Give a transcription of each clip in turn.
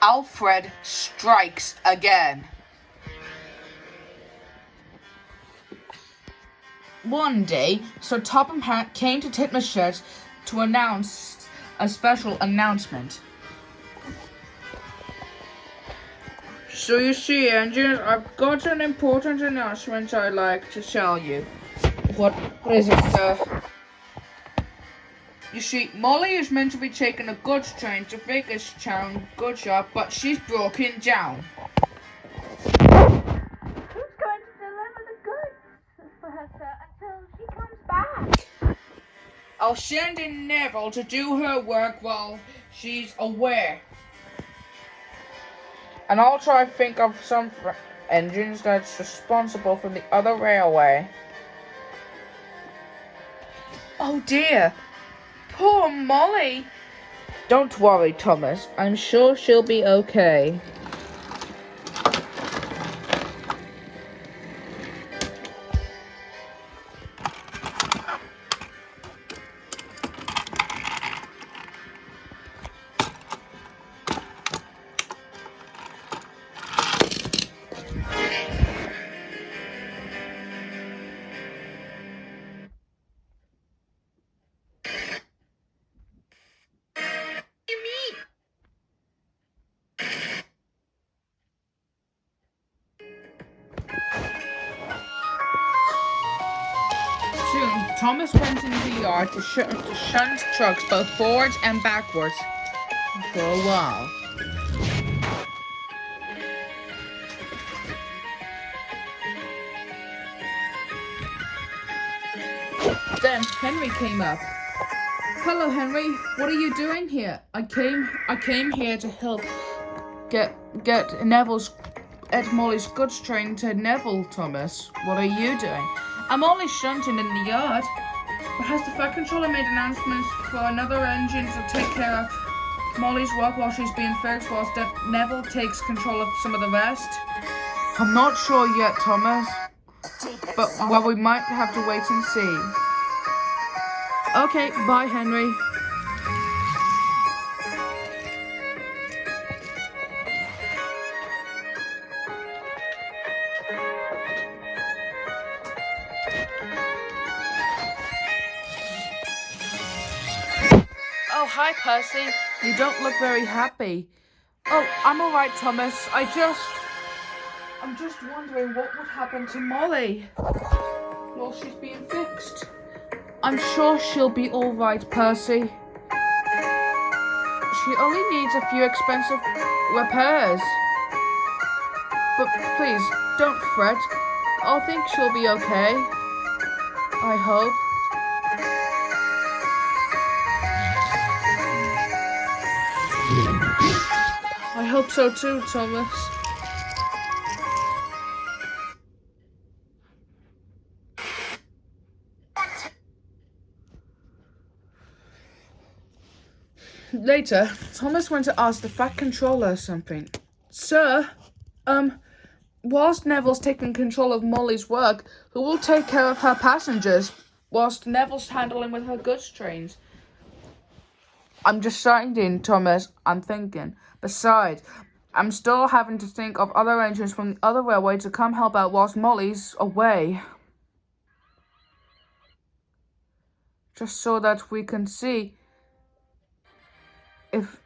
Alfred strikes again. One day, Sir Topham Hatt came to Titmus Church to announce a special announcement. So you see, engines, I've got an important announcement I'd like to tell you. What is it, sir? You see, Molly is meant to be taking a goods train to Bakerstown goods yard, but she's broken down. Who's going to deliver the goods for her, sir, until she comes back? I'll send in Neville to do her work while she's away. And I'll try to think of some engines that's responsible for the other railway. Oh dear, poor Molly. Don't worry, Thomas. I'm sure she'll be okay. Soon, Thomas went into the yard to shunt trucks both forwards and backwards for a while. Then Henry came up. Hello, Henry. What are you doing here? I came here to help get Molly's goods train to Neville, Thomas. What are you doing? I'm only shunting in the yard. But has the Fat Controller made announcements for another engine to take care of Molly's work while she's being fixed, whilst Neville takes control of some of the rest? I'm not sure yet, Thomas. But, well, we might have to wait and see. Okay, bye, Henry. Oh, hi, Percy. You don't look very happy. Oh, I'm all right, Thomas. I'm just wondering what would happen to Molly while she's being fixed. I'm sure she'll be all right, Percy. She only needs a few expensive repairs. But please, don't fret. I think she'll be okay. I hope. I hope so too, Thomas. Later, Thomas went to ask the Fat Controller something. Sir, whilst Neville's taking control of Molly's work, who will take care of her passengers whilst Neville's handling with her goods trains? I'm just in, Thomas. I'm thinking. Besides, I'm still having to think of other engines from the other railway to come help out whilst Molly's away. Just so that we can see if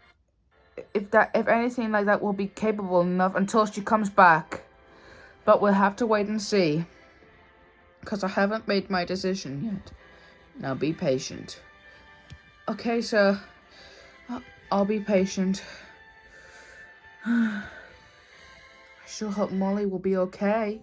anything like that will be capable enough until she comes back. But we'll have to wait and see. Because I haven't made my decision yet. Now be patient. Okay, sir. I'll be patient. I sure hope Molly will be okay.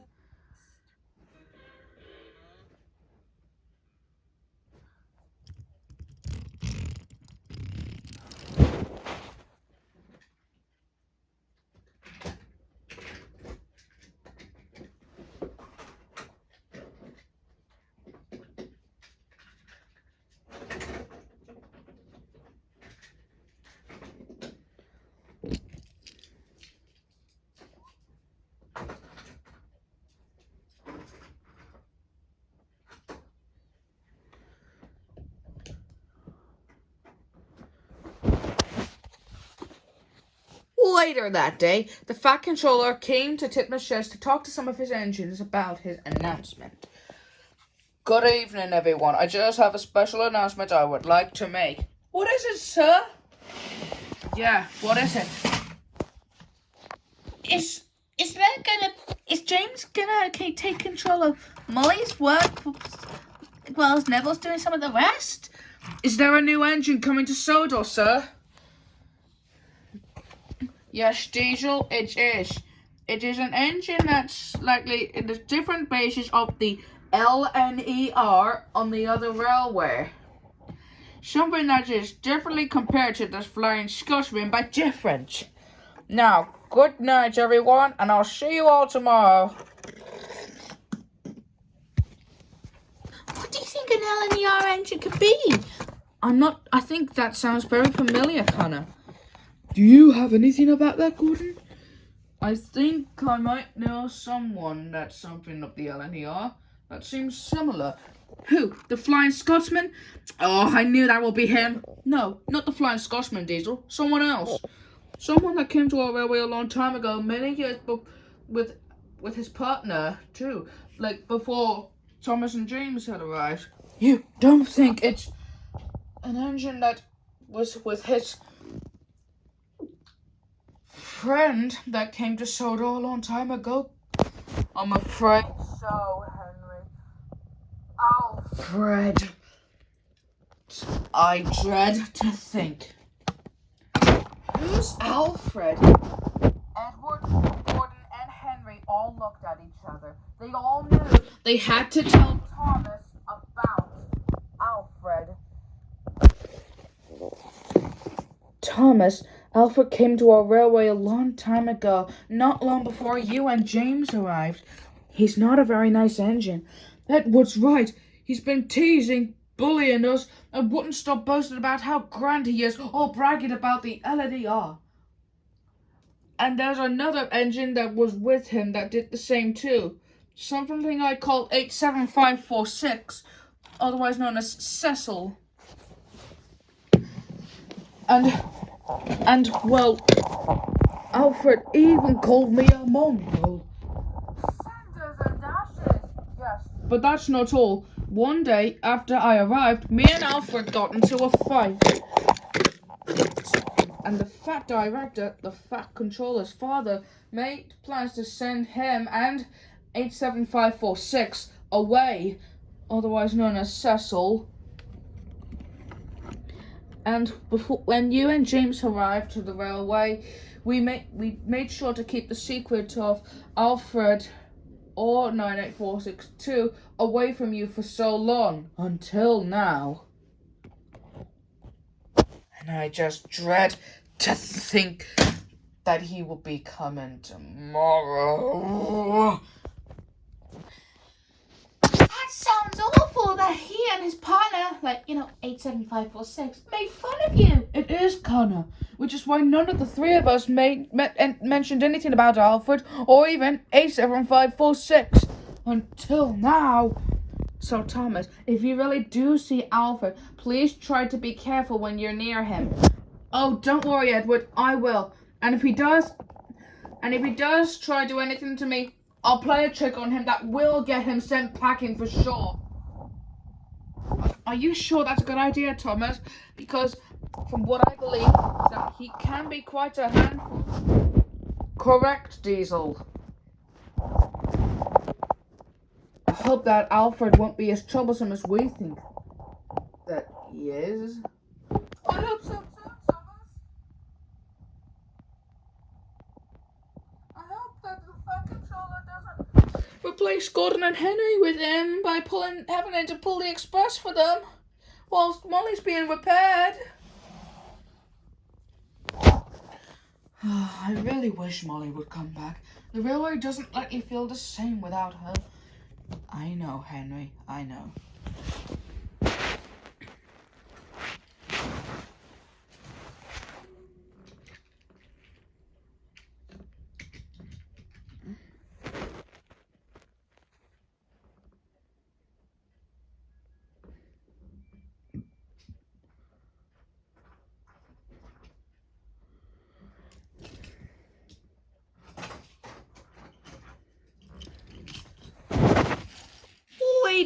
Later that day, the Fat Controller came to Titmus Sheds to talk to some of his engines about his announcement. Good evening, everyone. I just have a special announcement I would like to make. What is it, sir? Yeah, what is it? Is James gonna take control of Molly's work while Neville's doing some of the rest? Is there a new engine coming to Sodor, sir? Yes, Diesel, it is. It is an engine that's likely in the different bases of the LNER on the other railway. Something that is differently compared to the Flying Scotsman, but different. Now, good night, everyone, and I'll see you all tomorrow. What do you think an LNER engine could be? I think that sounds very familiar, Connor. Do you have anything about that, Gordon? I think I might know someone that's something of the LNER. That seems similar. Who? The Flying Scotsman? Oh, I knew that would be him. No, not the Flying Scotsman, Diesel. Someone else. Someone that came to our railway a long time ago, many years with his partner, too. Like, before Thomas and James had arrived. You don't think it's an engine that was with his friend that came to Soda a long time ago? I'm afraid so, Henry. Alfred. I dread to think. Who's Alfred? Edward, Gordon, and Henry all looked at each other. They all knew they had to tell Thomas about Alfred. Thomas, Alfred came to our railway a long time ago, not long before you and James arrived. He's not a very nice engine. Edward's right. He's been teasing, bullying us, and wouldn't stop boasting about how grand he is, or bragging about the LNER. And there's another engine that was with him that did the same too. Something I call 87546, otherwise known as Cecil. And well, Alfred even called me a mongrel. Sanders and dashes. Yes, but that's not all. One day after I arrived, me and Alfred got into a fight. And the Fat Director, the Fat Controller's father, made plans to send him and 87546 away, otherwise known as Cecil. And when you and James arrived to the railway, we made sure to keep the secret of Alfred or 98462 away from you for so long, until now. And I just dread to think that he will be coming tomorrow. That sounds awful that he and his partner, 87546, made fun of you. It is, Connor, which is why none of the three of us mentioned anything about Alfred or even 87546 until now. So, Thomas, if you really do see Alfred, please try to be careful when you're near him. Oh, don't worry, Edward, I will. And if he does try to do anything to me, I'll play a trick on him that will get him sent packing for sure. Are you sure that's a good idea, Thomas? Because from what I believe, that he can be quite a handful. Correct, Diesel. I hope that Alfred won't be as troublesome as we think that he is. I hope so too, Thomas. I hope that the Fat Controller doesn't replace Gordon and Henry with him by having him to pull the express for them whilst Molly's being repaired. I really wish Molly would come back. The railway doesn't let me feel the same without her. I know, Henry, I know.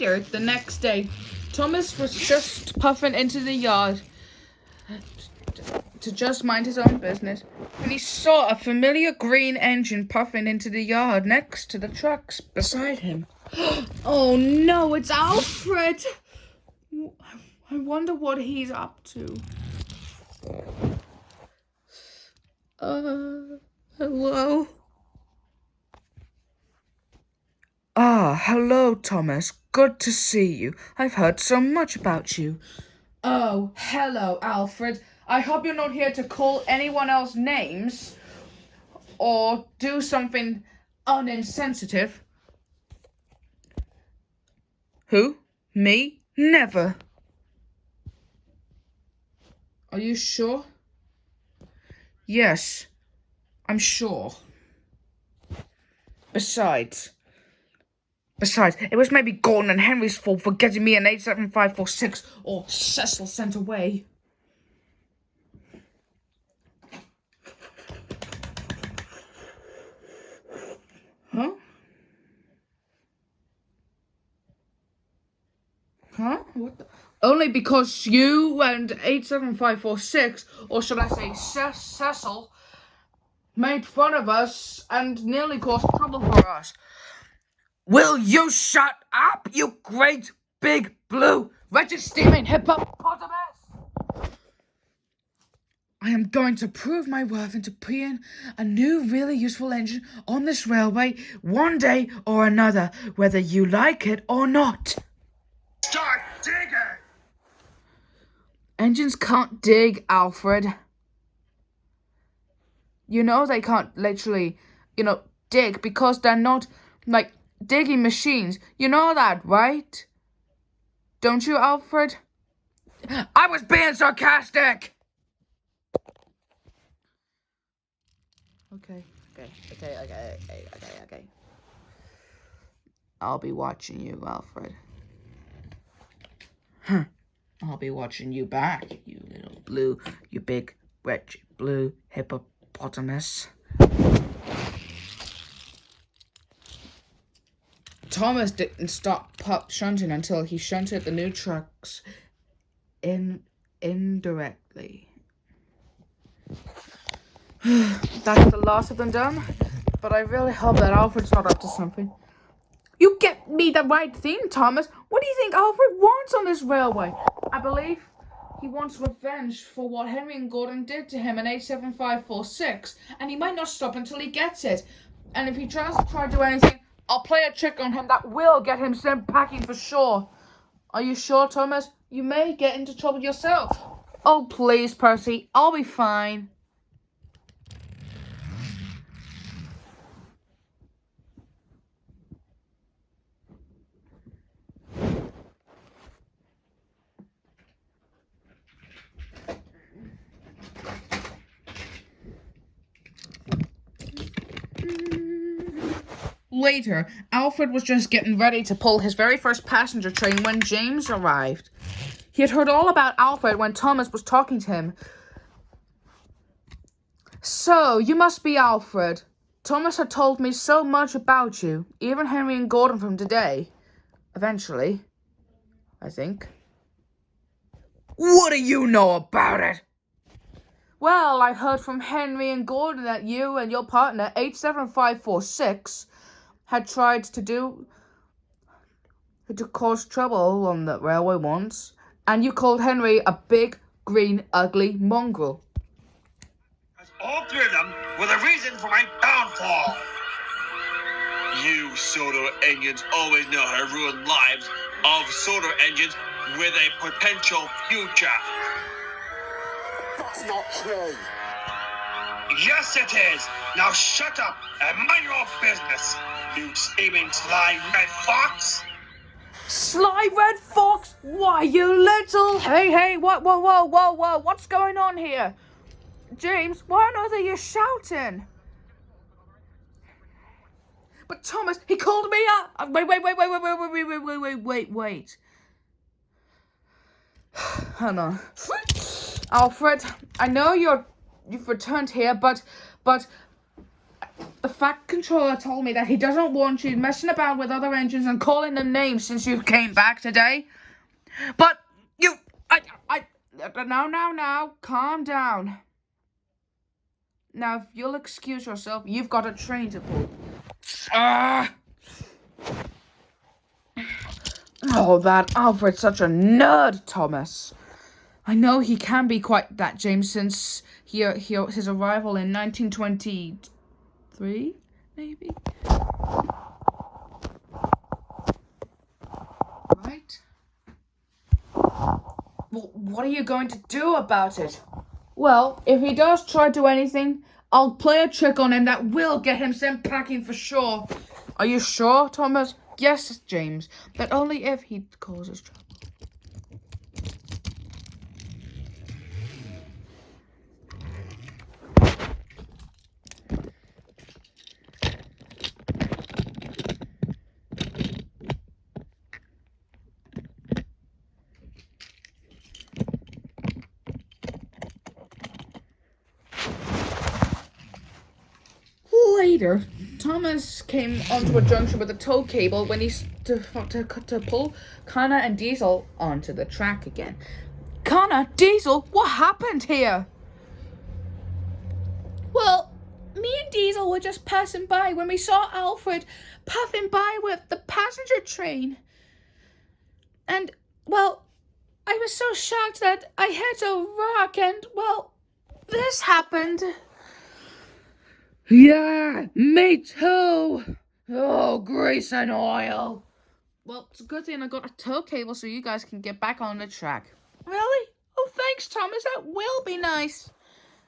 Later, the next day, Thomas was just puffing into the yard to just mind his own business when he saw a familiar green engine puffing into the yard next to the trucks beside him. Oh no, it's Alfred! I wonder what he's up to. Hello? Ah, hello, Thomas. Good to see you. I've heard so much about you. Oh, hello, Alfred. I hope you're not here to call anyone else names or do something uninsensitive. Who? Me? Never. Are you sure? Yes, I'm sure. Besides, it was maybe Gordon and Henry's fault for getting me an 87546 or Cecil sent away. Huh? Huh? What the? Only because you and 87546, or should I say Cecil, made fun of us and nearly caused trouble for us. Will you shut up, you great big blue wretched steaming hippopotamus? I am going to prove my worth into putting a new really useful engine on this railway one day or another, whether you like it or not. Start digging! Engines can't dig, Alfred. You know they can't literally, dig because they're not, digging machines. You know that, right? Don't you, Alfred? I was being sarcastic! Okay. I'll be watching you, Alfred. Huh. I'll be watching you back, you big, wretched blue hippopotamus. Thomas didn't stop shunting until he shunted the new trucks indirectly. That's the last of them done, but I really hope that Alfred's not up to something. You get me the right thing, Thomas. What do you think Alfred wants on this railway? I believe he wants revenge for what Henry and Gordon did to him in 87546, and he might not stop until he gets it. And if he tries to do anything, I'll play a trick on him that will get him sent packing for sure. Are you sure, Thomas? You may get into trouble yourself. Oh, please, Percy. I'll be fine. Later, Alfred was just getting ready to pull his very first passenger train when James arrived. He had heard all about Alfred when Thomas was talking to him. So, you must be Alfred. Thomas had told me so much about you, even Henry and Gordon from today. Eventually, I think. What do you know about it? Well, I heard from Henry and Gordon that you and your partner, 87546, had tried to cause trouble on the railway once, and you called Henry a big, green, ugly mongrel. All three of them were the reason for my downfall. You soda engines always know how to ruin lives of soda engines with a potential future. That's not true. Yes, it is. Now shut up and mind your business, you steaming sly red fox. Sly red fox? Why, you little... Hey, whoa, what's going on here? James, why on earth are you shouting? But Thomas, he called me up. Wait. Hang on. Alfred, I know you've returned here, but The Fat Controller told me that he doesn't want you messing about with other engines and calling them names since you came back today. But now, calm down. Now, if you'll excuse yourself, you've got a train to pull. Oh, that Alfred's such a nerd, Thomas. I know he can be quite that, James, since his arrival in 1923, maybe? Right? Well, what are you going to do about it? Well, if he does try to do anything, I'll play a trick on him that will get him sent packing for sure. Are you sure, Thomas? Yes, James, but only if he causes trouble. Later, Thomas came onto a junction with a tow cable when he's to pull Connor and Diesel onto the track again. Connor, Diesel, what happened here? Well, me and Diesel were just passing by when we saw Alfred puffing by with the passenger train. And, well, I was so shocked that I hit a rock and, well, this happened. Yeah, me too. Oh, grease and oil. Well, it's a good thing I got a tow cable so you guys can get back on the track. Really? Oh, thanks, Thomas. That will be nice.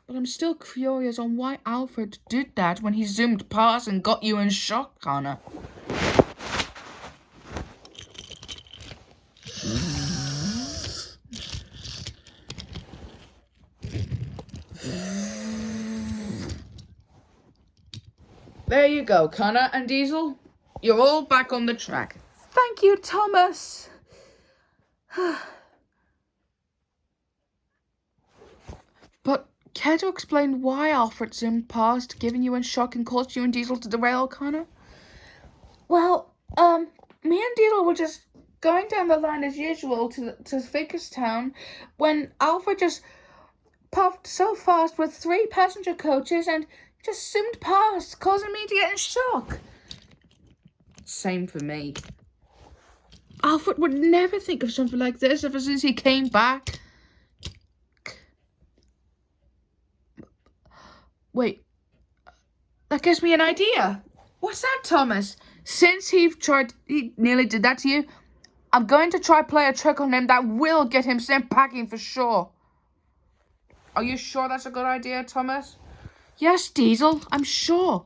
But I'm still curious on why Alfred did that when he zoomed past and got you in shock, Connor. There you go, Connor and Diesel. You're all back on the track. Thank you, Thomas. But care to explain why Alfred zoomed past, giving you in shock and caused you and Diesel to derail, Connor? Well, me and Diesel were just going down the line as usual to Vicarstown when Alfred just puffed so fast with 3 passenger coaches and just zoomed past, causing me to get in shock. Same for me. Alfred would never think of something like this ever since he came back. Wait, that gives me an idea. What's that, Thomas? Since he nearly did that to you, I'm going to try play a trick on him that will get him sent packing for sure. Are you sure that's a good idea, Thomas? Yes, Diesel, I'm sure.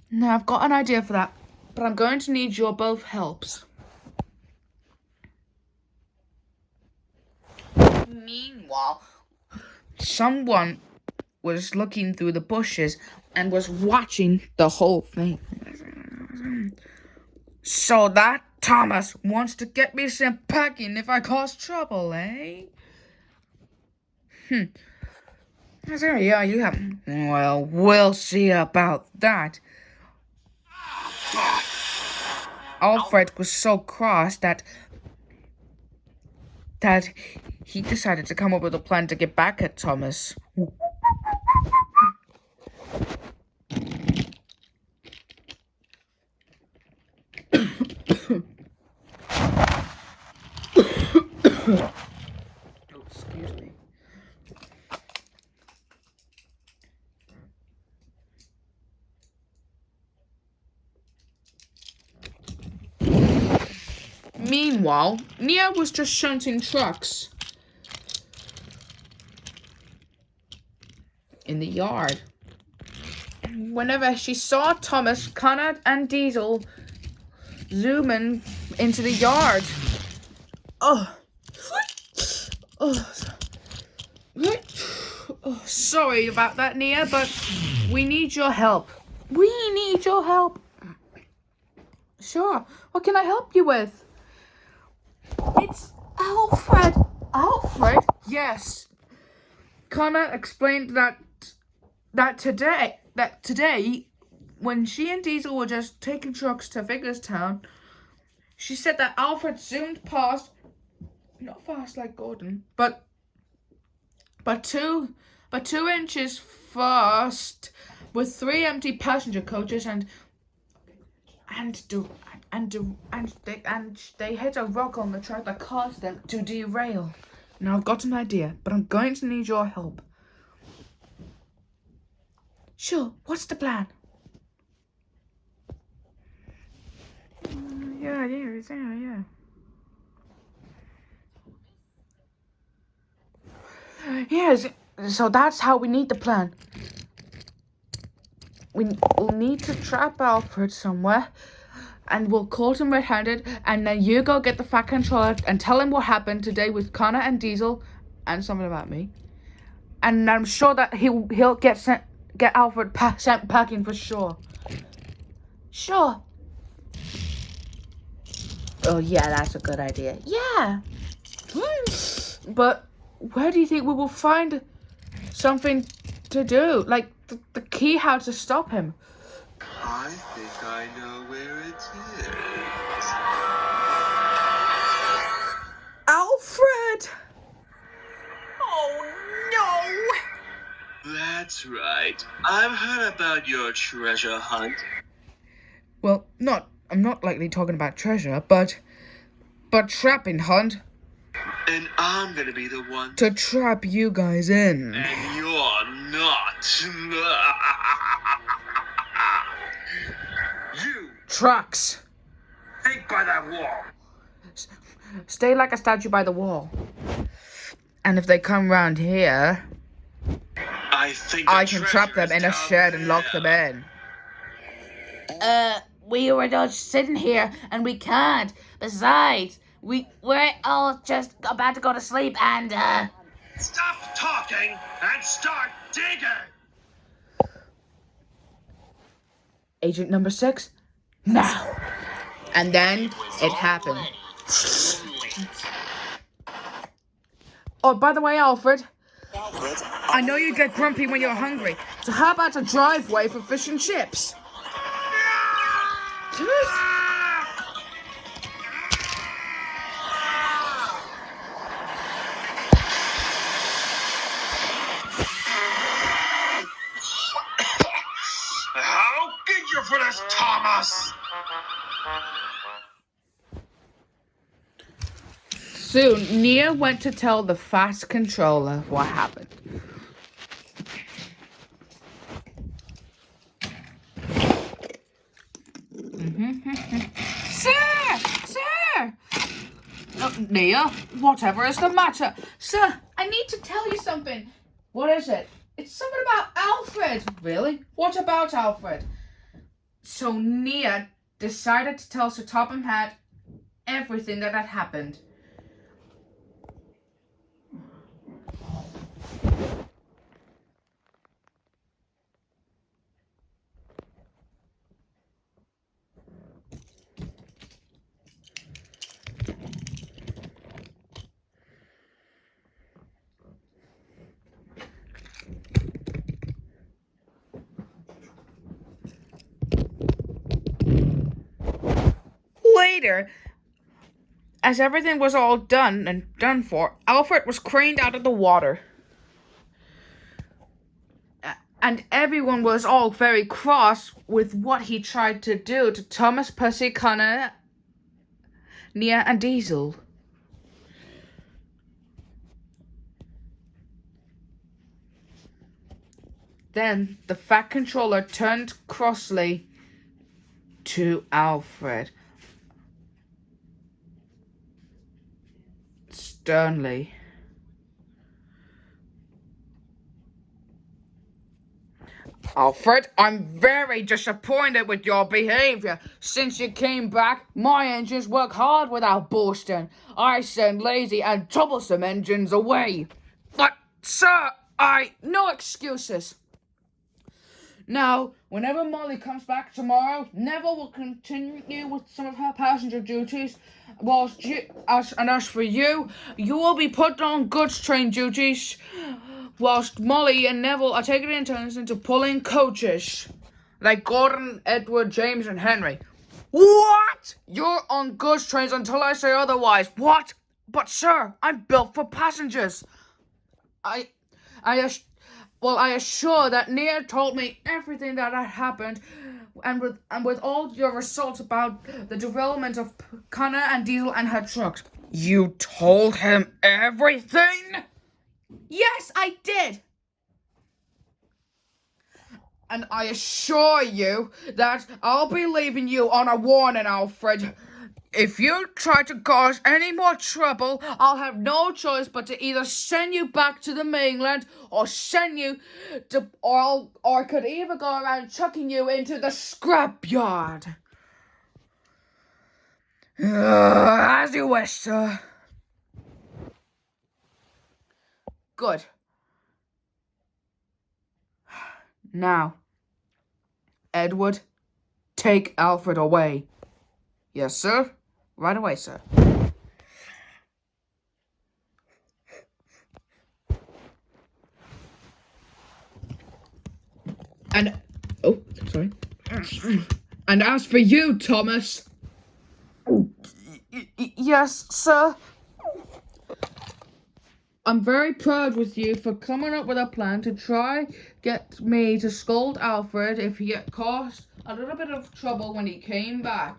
Now, I've got an idea for that, but I'm going to need your both helps. Meanwhile, someone was looking through the bushes and was watching the whole thing. So that Thomas wants to get me sent packing if I cause trouble, eh? Yeah, you have. Well, we'll see about that. Alfred was so cross that he decided to come up with a plan to get back at Thomas. Excuse me. Meanwhile, Nia was just shunting trucks in the yard. Whenever she saw Thomas, Connor, and Diesel zooming into the yard. Sorry about that, Nia, but we need your help. We need your help. Sure. What can I help you with? It's Alfred. Alfred? Yes. Connor explained that today when she and Diesel were just taking trucks to Vickers-town, she said that Alfred zoomed past, not fast like Gordon, but 2 inches fast with 3 empty passenger coaches and they hit a rock on the track that caused them to derail. Now I've got an idea, but I'm going to need your help. Sure, what's the plan? Yeah. Yes, so that's how we need the plan. We'll need to trap Alfred somewhere, and we'll caught him red-handed, and then you go get the Fat Controller and tell him what happened today with Connor and Diesel, and something about me. And I'm sure that he'll get Alfred sent packing for sure. Sure. Oh yeah, that's a good idea. Yeah. But where do you think we will find something to do? Like the key how to stop him? I think I know where it is. Alfred! Oh no! That's right. I've heard about your treasure hunt. Well, I'm not likely talking about treasure, but trapping hunt And I'm gonna be the one. to trap you guys in. And you're not. You Trucks. think by that wall. Stay like a statue by the wall. And if they come round here, I think I can trap them in a shed and lock them in. We were just sitting here and we can't. Besides, we're all just about to go to sleep and, Stop talking and start digging. Agent number 6, now. And then it happened. Oh, by the way, Alfred, I know you get grumpy when you're hungry, so how about a driveway for fish and chips? I'll get you for this, Thomas. Soon, Nia went to tell the Fast Controller what happened. Sir! Oh, Nia, whatever is the matter? Sir, I need to tell you something. What is it? It's something about Alfred. Really? What about Alfred? So Nia decided to tell Sir Topham Hatt everything that had happened. Later, as everything was all done for, Alfred was craned out of the water. And everyone was all very cross with what he tried to do to Thomas, Percy, Connor, Nia, and Diesel. Then the Fat Controller turned crossly to Alfred. Sternly. Alfred, I'm very disappointed with your behavior. Since you came back, my engines work hard without boosting. I send lazy and troublesome engines away. But, sir, no excuses. Now, whenever Molly comes back tomorrow, Neville will continue with some of her passenger duties, whilst as for you, you will be put on goods train duties, whilst Molly and Neville are taking in turns into pulling coaches. like Gordon, Edward, James, and Henry. What? You're on goods trains until I say otherwise. What? But sir, I'm built for passengers. I assure that Nia told me everything that had happened, and with all your results about the development of Connor and Diesel and her trucks. You told him everything? Yes, I did. And I assure you that I'll be leaving you on a warning, Alfred. If you try to cause any more trouble, I'll have no choice but to either send you back to the mainland or send you to, or could even go around chucking you into the scrapyard. As you wish, sir. Good. Now, Edward, take Alfred away. Yes, sir. Right away, sir. And, oh, sorry. And as for you, Thomas. Yes, sir. I'm very proud with you for coming up with a plan to try get me to scold Alfred if he had caused a little bit of trouble when he came back.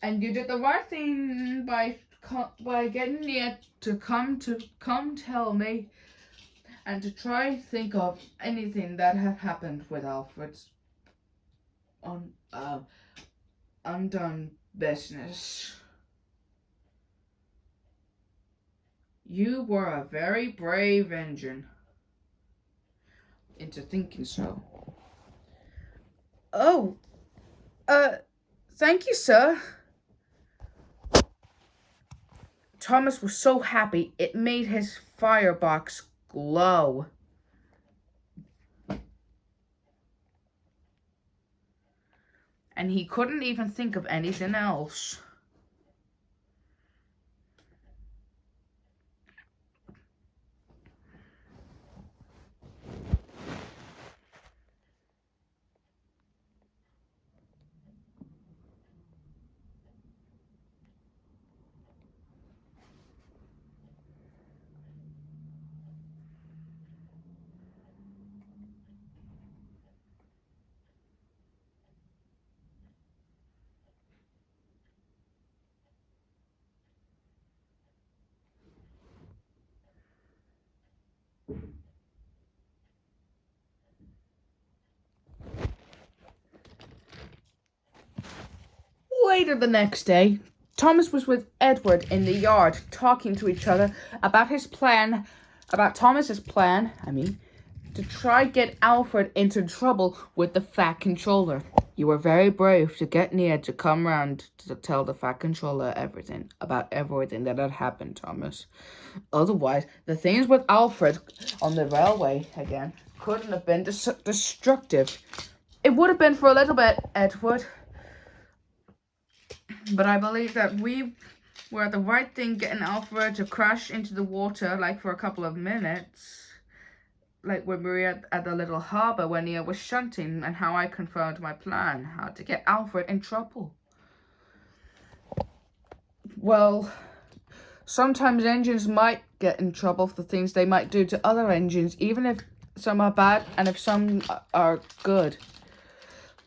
And you did the right thing by getting Nia to come tell me, and to try think of anything that had happened with Alfred's undone business. You were a very brave engine into thinking so. Oh, thank you, sir. Thomas was so happy it made his firebox glow. And he couldn't even think of anything else. Later the next day, Thomas was with Edward in the yard, talking to each other about Thomas's plan, to try get Alfred into trouble with the Fat Controller. You were very brave to get Nia to come round to tell the Fat Controller everything that had happened, Thomas. Otherwise, the things with Alfred on the railway again couldn't have been destructive. It would have been for a little bit, Edward. But I believe that we were the right thing getting Alfred to crash into the water, like for a couple of minutes. Like when we were at the little harbour when Nia was shunting, and how I confirmed my plan, how to get Alfred in trouble. Well, sometimes engines might get in trouble for things they might do to other engines, even if some are bad and if some are good.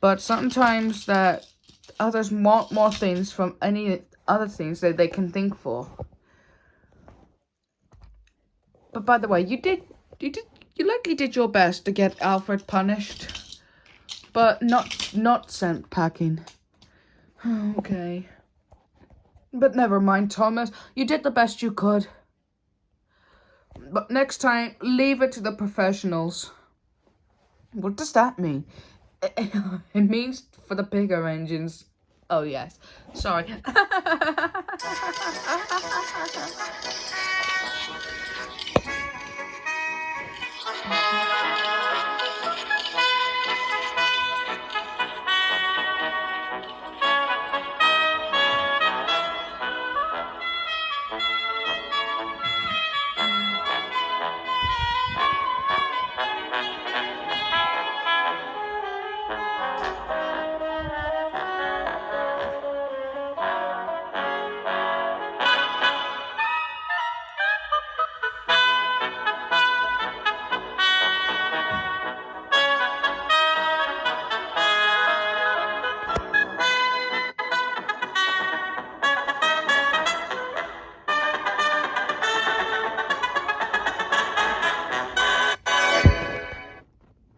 But sometimes that others want more things from any other things that they can think for. But by the way, you likely did your best to get Alfred punished, but not sent packing. Okay. But never mind, Thomas. You did the best you could. But next time, leave it to the professionals. What does that mean? It means for the bigger engines. Oh, yes. Sorry.